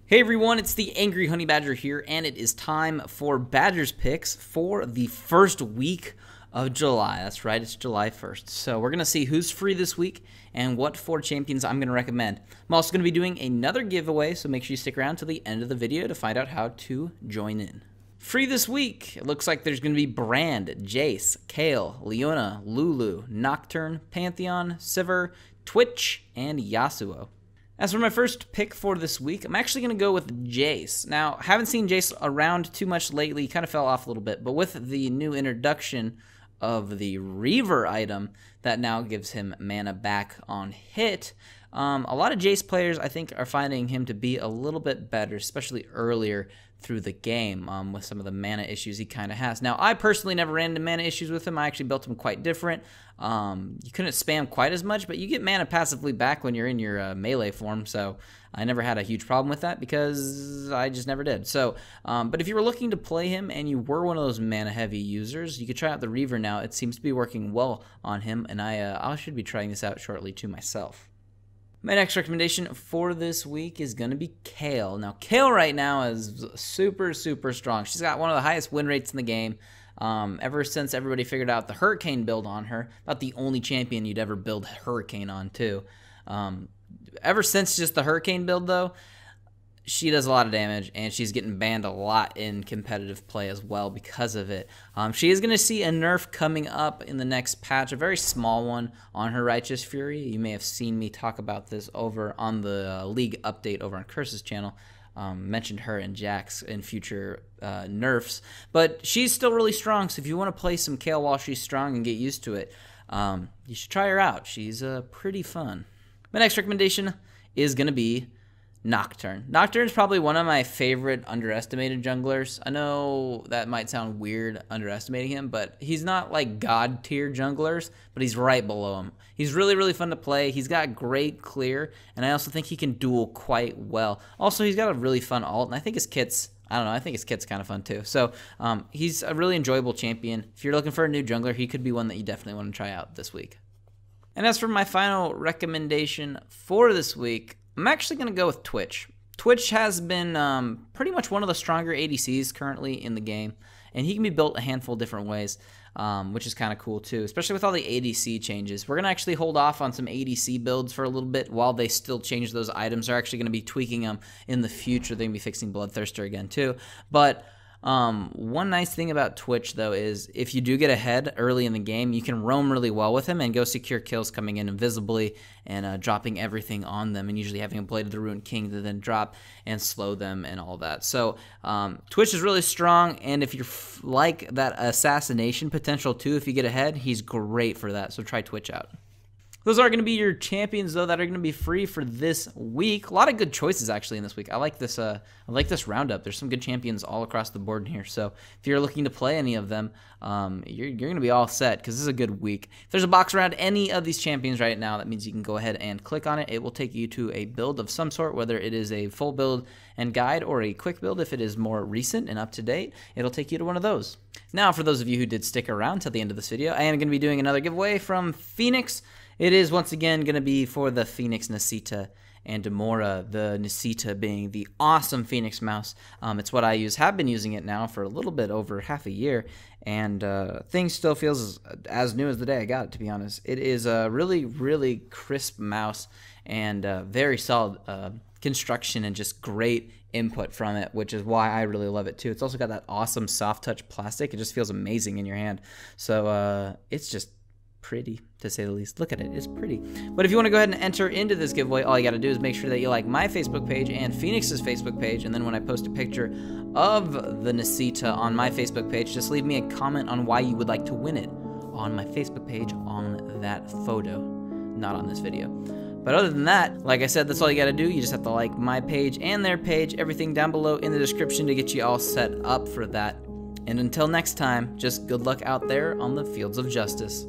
Hey everyone, it's the Angry Honey Badger here, and it is time for Badgers picks for the first week of July. That's right, it's July 1st. So we're going to see who's free this week and what 4 champions I'm going to recommend. I'm also going to be doing another giveaway, so make sure you stick around to the end of the video to find out how to join in. Free this week, it looks like there's going to be Brand, Jace, Kale, Leona, Lulu, Nocturne, Pantheon, Sivir, Twitch, and Yasuo. As for my first pick for this week, I'm actually going to go with Jace. Now, haven't seen Jace around too much lately, kind of fell off a little bit, but with the new introduction of the Reaver item, that now gives him mana back on hit, a lot of Jace players, I think, are finding him to be a little bit better, especially earlier through the game with some of the mana issues he kind of has. Now, I personally never ran into mana issues with him. I actually built him quite different. You couldn't spam quite as much, but you get mana passively back when you're in your melee form, so I never had a huge problem with that because I just never did. So, but if you were looking to play him and you were one of those mana-heavy users, you could try out the Reaver now. It seems to be working well on him, and I should be trying this out shortly too myself. My next recommendation for this week is going to be Kale. Now, Kale right now is super, super strong. She's got one of the highest win rates in the game. Ever since everybody figured out the Hurricane build on her, about the only champion you'd ever build Hurricane on, too. Ever since just the Hurricane build, though, she does a lot of damage, and she's getting banned a lot in competitive play as well because of it. She is going to see a nerf coming up in the next patch, a very small one on her Righteous Fury. You may have seen me talk about this over on the League update over on Curse's channel. Mentioned her and Jax in future nerfs, but she's still really strong, so if you want to play some Kale while she's strong and get used to it, you should try her out. She's pretty fun. My next recommendation is going to be Nocturne. Nocturne is probably one of my favorite underestimated junglers. I know that might sound weird underestimating him, but he's not like god tier junglers, but he's right below him. He's really, really fun to play. He's got great clear, and I also think he can duel quite well. Also, he's got a really fun ult, and I think his kit's, I don't know, I think his kit's kind of fun too. So he's a really enjoyable champion. If you're looking for a new jungler, he could be one that you definitely want to try out this week. And as for my final recommendation for this week, I'm actually going to go with Twitch. Twitch has been pretty much one of the stronger ADCs currently in the game, and he can be built a handful of different ways, which is kind of cool too, especially with all the ADC changes. We're going to actually hold off on some ADC builds for a little bit while they still change those items. They're actually going to be tweaking them in the future. They're going to be fixing Bloodthirster again too. But one nice thing about Twitch, though, is if you do get ahead early in the game, you can roam really well with him and go secure kills coming in invisibly and dropping everything on them, and usually having a Blade of the Ruined King to then drop and slow them and all that. So Twitch is really strong, and if you like that assassination potential too, if you get ahead, he's great for that. So try Twitch out. Those are going to be your champions, though, that are going to be free for this week. A lot of good choices, actually, in this week. I like this roundup. There's some good champions all across the board in here. So if you're looking to play any of them, you're going to be all set because this is a good week. If there's a box around any of these champions right now, that means you can go ahead and click on it. It will take you to a build of some sort, whether it is a full build and guide or a quick build. If it is more recent and up to date, it'll take you to one of those. Now, for those of you who did stick around till the end of this video, I am going to be doing another giveaway from Phoenix. It is once again going to be for the Phoenix Nasita and Demora, the Nasita being the awesome Phoenix mouse. It's what I use, have been using it now for a little bit over half a year, and things still feels as new as the day I got it, to be honest. It is a really, really crisp mouse and very solid construction and just great input from it, which is why I really love it too. It's also got that awesome soft touch plastic. It just feels amazing in your hand. So it's just pretty, to say the least. Look at it, it's pretty. But if you want to go ahead and enter into this giveaway, all you got to do is make sure that you like my Facebook page and Phoenix's Facebook page, and then when I post a picture of the Nasita on my Facebook page, just leave me a comment on why you would like to win it on my Facebook page on that photo, not on this video. But other than that, like I said, that's all you got to do. You just have to like my page and their page, everything down below in the description to get you all set up for that. And until next time, just good luck out there on the fields of justice.